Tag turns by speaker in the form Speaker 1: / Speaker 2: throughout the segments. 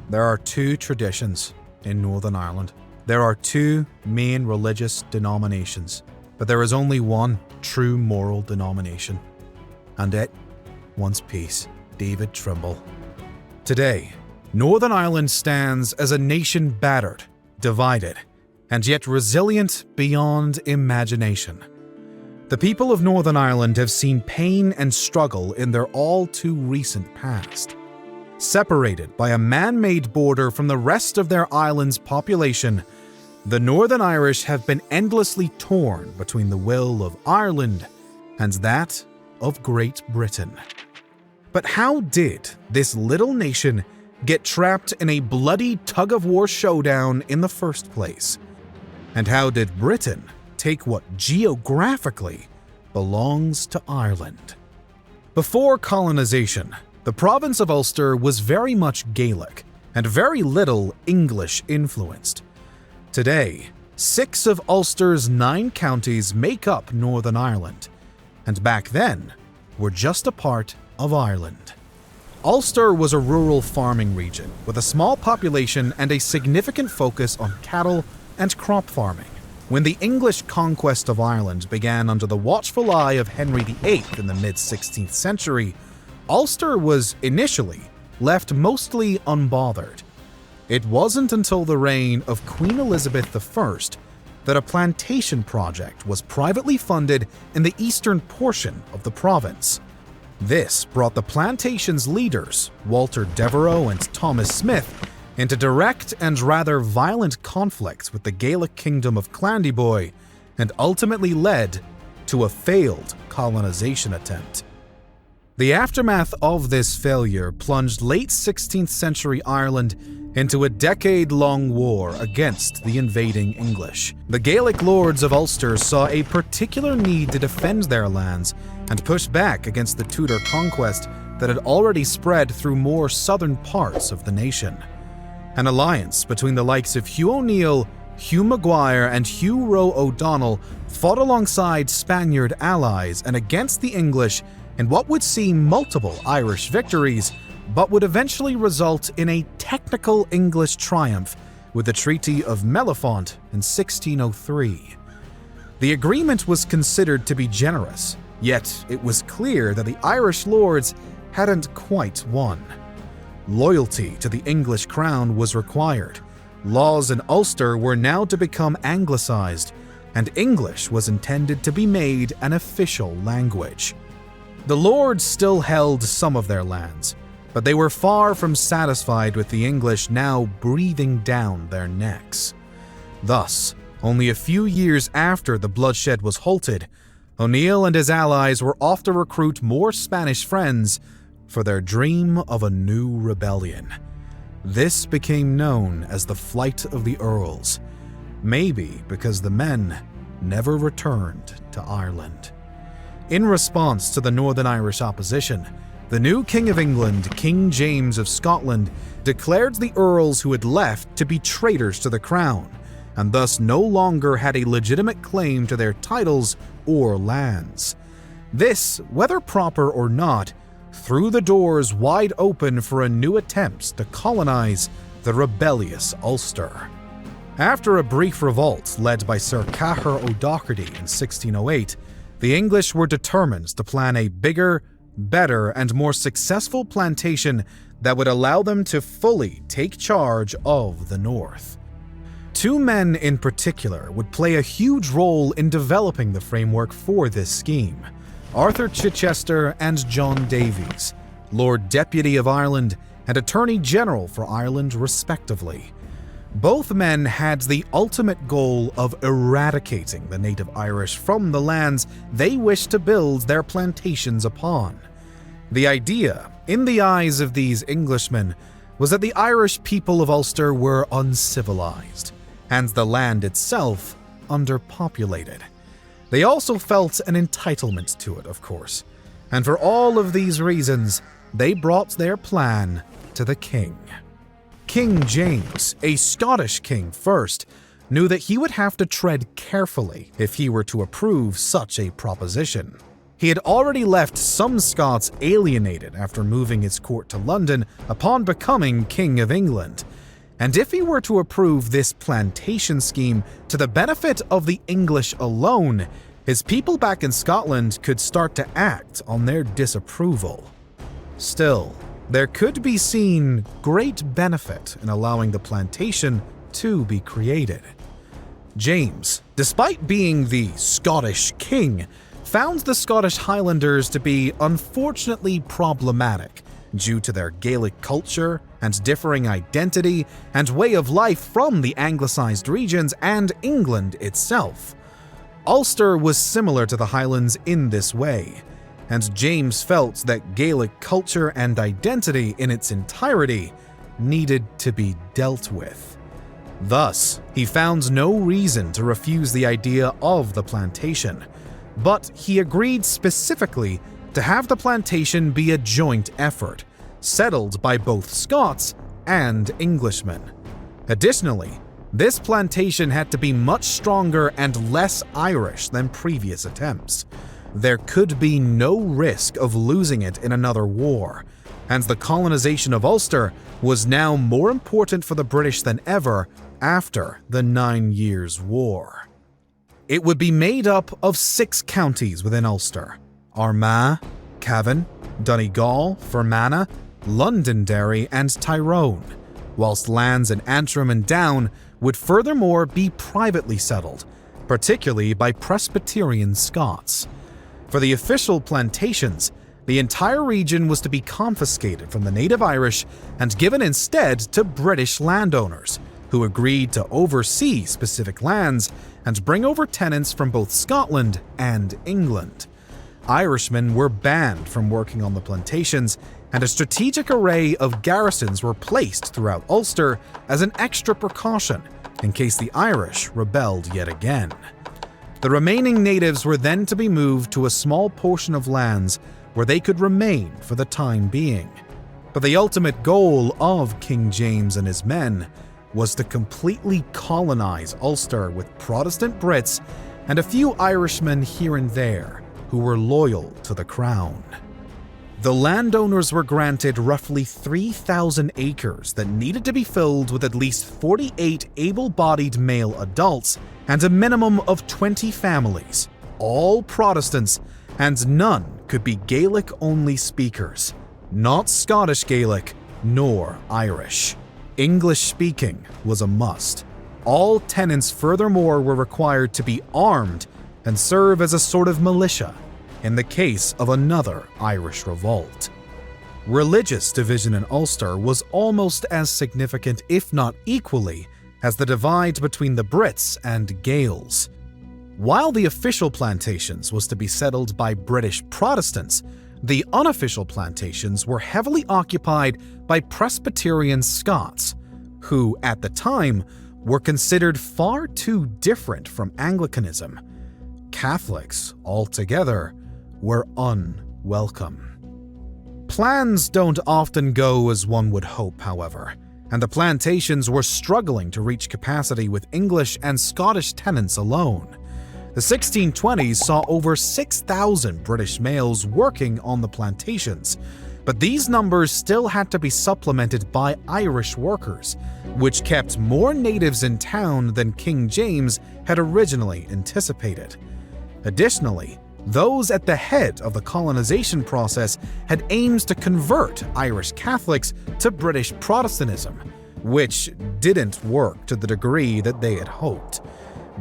Speaker 1: There are two traditions in Northern Ireland. There are two main religious denominations, but there is only one true moral denomination, and it wants peace. David Trimble. Today, Northern Ireland stands as a nation battered, divided, and yet resilient beyond imagination. The people of Northern Ireland have seen pain and struggle in their all too recent past. Separated by a man-made border from the rest of their island's population, the Northern Irish have been endlessly torn between the will of Ireland and that of Great Britain. But how did this little nation get trapped in a bloody tug-of-war showdown in the first place? And how did Britain take what geographically belongs to Ireland? Before colonization, the province of Ulster was very much Gaelic and very little English influenced. Today, 6 of Ulster's 9 counties make up Northern Ireland, and back then were just a part of Ireland. Ulster was a rural farming region with a small population and a significant focus on cattle and crop farming. When the English conquest of Ireland began under the watchful eye of Henry VIII in the mid-16th century, Ulster was initially left mostly unbothered. It wasn't until the reign of Queen Elizabeth I that a plantation project was privately funded in the eastern portion of the province. This brought the plantation's leaders, Walter Devereux and Thomas Smith, into direct and rather violent conflict with the Gaelic kingdom of Clandeboy, and ultimately led to a failed colonization attempt. The aftermath of this failure plunged late 16th century Ireland into a decade-long war against the invading English. The Gaelic lords of Ulster saw a particular need to defend their lands and push back against the Tudor conquest that had already spread through more southern parts of the nation. An alliance between the likes of Hugh O'Neill, Hugh Maguire, and Hugh Roe O'Donnell fought alongside Spaniard allies and against the English in what would see multiple Irish victories, but would eventually result in a technical English triumph with the Treaty of Mellifont in 1603. The agreement was considered to be generous, yet it was clear that the Irish lords hadn't quite won. Loyalty to the English crown was required. Laws in Ulster were now to become anglicized, and English was intended to be made an official language. The lords still held some of their lands, but they were far from satisfied with the English now breathing down their necks. Thus, only a few years after the bloodshed was halted, O'Neill and his allies were off to recruit more Spanish friends for their dream of a new rebellion. This became known as the Flight of the Earls, maybe because the men never returned to Ireland. In response to the Northern Irish opposition, the new King of England, King James of Scotland, declared the earls who had left to be traitors to the crown, and thus no longer had a legitimate claim to their titles or lands. This, whether proper or not, threw the doors wide open for a new attempt to colonize the rebellious Ulster. After a brief revolt led by Sir Cahir O'Doherty in 1608, the English were determined to plan a bigger, better, and more successful plantation that would allow them to fully take charge of the North. 2 men in particular would play a huge role in developing the framework for this scheme: Arthur Chichester and John Davies, Lord Deputy of Ireland and Attorney General for Ireland respectively. Both men had the ultimate goal of eradicating the native Irish from the lands they wished to build their plantations upon. The idea, in the eyes of these Englishmen, was that the Irish people of Ulster were uncivilized, and the land itself underpopulated. They also felt an entitlement to it, of course, and for all of these reasons, they brought their plan to the king. King James, a Scottish king first, knew that he would have to tread carefully if he were to approve such a proposition. He had already left some Scots alienated after moving his court to London upon becoming King of England. And if he were to approve this plantation scheme to the benefit of the English alone, his people back in Scotland could start to act on their disapproval. Still, there could be seen great benefit in allowing the plantation to be created. James, despite being the Scottish king, found the Scottish Highlanders to be unfortunately problematic due to their Gaelic culture and differing identity and way of life from the Anglicized regions and England itself. Ulster was similar to the Highlands in this way, and James felt that Gaelic culture and identity in its entirety needed to be dealt with. Thus, he found no reason to refuse the idea of the plantation, but he agreed specifically to have the plantation be a joint effort, settled by both Scots and Englishmen. Additionally, this plantation had to be much stronger and less Irish than previous attempts. There could be no risk of losing it in another war, and the colonization of Ulster was now more important for the British than ever after the 9 Years' War. It would be made up of 6 counties within Ulster: Armagh, Cavan, Donegal, Fermanagh, Londonderry, and Tyrone, whilst lands in Antrim and Down would furthermore be privately settled, particularly by Presbyterian Scots. For the official plantations, the entire region was to be confiscated from the native Irish and given instead to British landowners, who agreed to oversee specific lands and bring over tenants from both Scotland and England. Irishmen were banned from working on the plantations, and a strategic array of garrisons were placed throughout Ulster as an extra precaution in case the Irish rebelled yet again. The remaining natives were then to be moved to a small portion of lands where they could remain for the time being. But the ultimate goal of King James and his men was to completely colonize Ulster with Protestant Brits and a few Irishmen here and there who were loyal to the crown. The landowners were granted roughly 3,000 acres that needed to be filled with at least 48 able-bodied male adults and a minimum of 20 families, all Protestants, and none could be Gaelic-only speakers, not Scottish Gaelic nor Irish. English speaking was a must. All tenants furthermore were required to be armed and serve as a sort of militia in the case of another Irish revolt. Religious division in Ulster was almost as significant, if not equally, as the divide between the Brits and Gaels. While the official plantations was to be settled by British Protestants, the unofficial plantations were heavily occupied by Presbyterian Scots, who, at the time, were considered far too different from Anglicanism. Catholics, altogether, were unwelcome. Plans don't often go as one would hope, however, and the plantations were struggling to reach capacity with English and Scottish tenants alone. The 1620s saw over 6,000 British males working on the plantations, but these numbers still had to be supplemented by Irish workers, which kept more natives in town than King James had originally anticipated. Additionally, those at the head of the colonization process had aims to convert Irish Catholics to British Protestantism, which didn't work to the degree that they had hoped.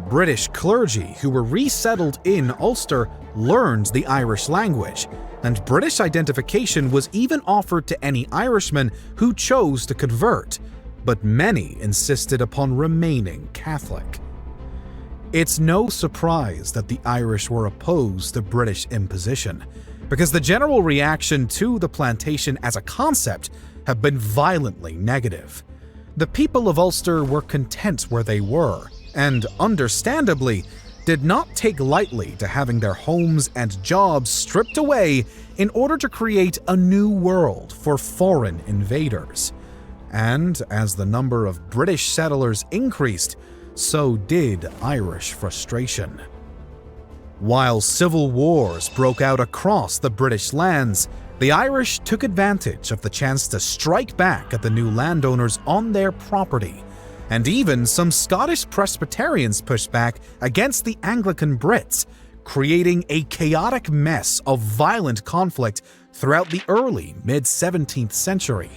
Speaker 1: British clergy who were resettled in Ulster learned the Irish language, and British identification was even offered to any Irishmen who chose to convert, but many insisted upon remaining Catholic. It's no surprise that the Irish were opposed to British imposition, because the general reaction to the plantation as a concept had been violently negative. The people of Ulster were content where they were, and understandably, did not take lightly to having their homes and jobs stripped away in order to create a new world for foreign invaders. And as the number of British settlers increased, so did Irish frustration. While civil wars broke out across the British lands, the Irish took advantage of the chance to strike back at the new landowners on their property, and even some Scottish Presbyterians pushed back against the Anglican Brits, creating a chaotic mess of violent conflict throughout the early mid-17th century.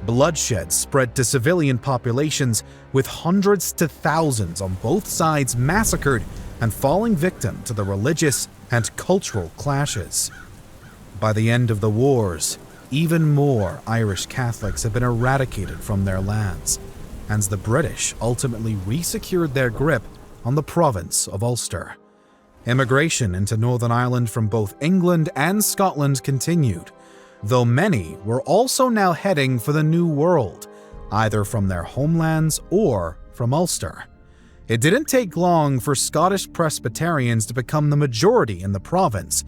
Speaker 1: Bloodshed spread to civilian populations, with hundreds to thousands on both sides massacred and falling victim to the religious and cultural clashes. By the end of the wars, even more Irish Catholics had been eradicated from their lands, and the British ultimately re-secured their grip on the province of Ulster. Immigration into Northern Ireland from both England and Scotland continued, though many were also now heading for the New World, either from their homelands or from Ulster. It didn't take long for Scottish Presbyterians to become the majority in the province,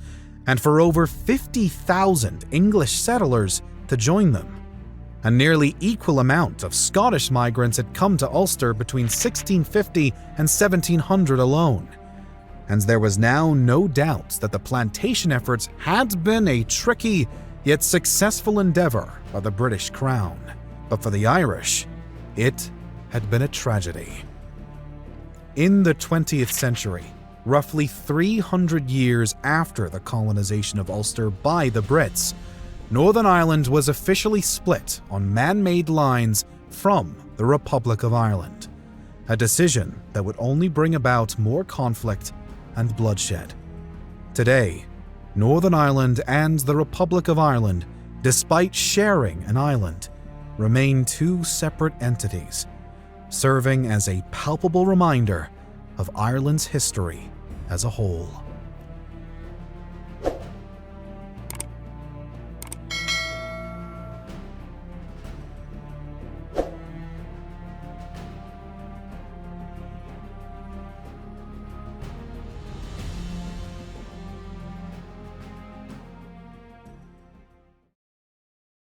Speaker 1: and for over 50,000 English settlers to join them. A nearly equal amount of Scottish migrants had come to Ulster between 1650 and 1700 alone. And there was now no doubt that the plantation efforts had been a tricky yet successful endeavor by the British Crown. But for the Irish, it had been a tragedy. In the 20th century, roughly 300 years after the colonization of Ulster by the Brits, Northern Ireland was officially split on man-made lines from the Republic of Ireland, a decision that would only bring about more conflict and bloodshed. Today, Northern Ireland and the Republic of Ireland, despite sharing an island, remain two separate entities, serving as a palpable reminder of Ireland's history as a whole.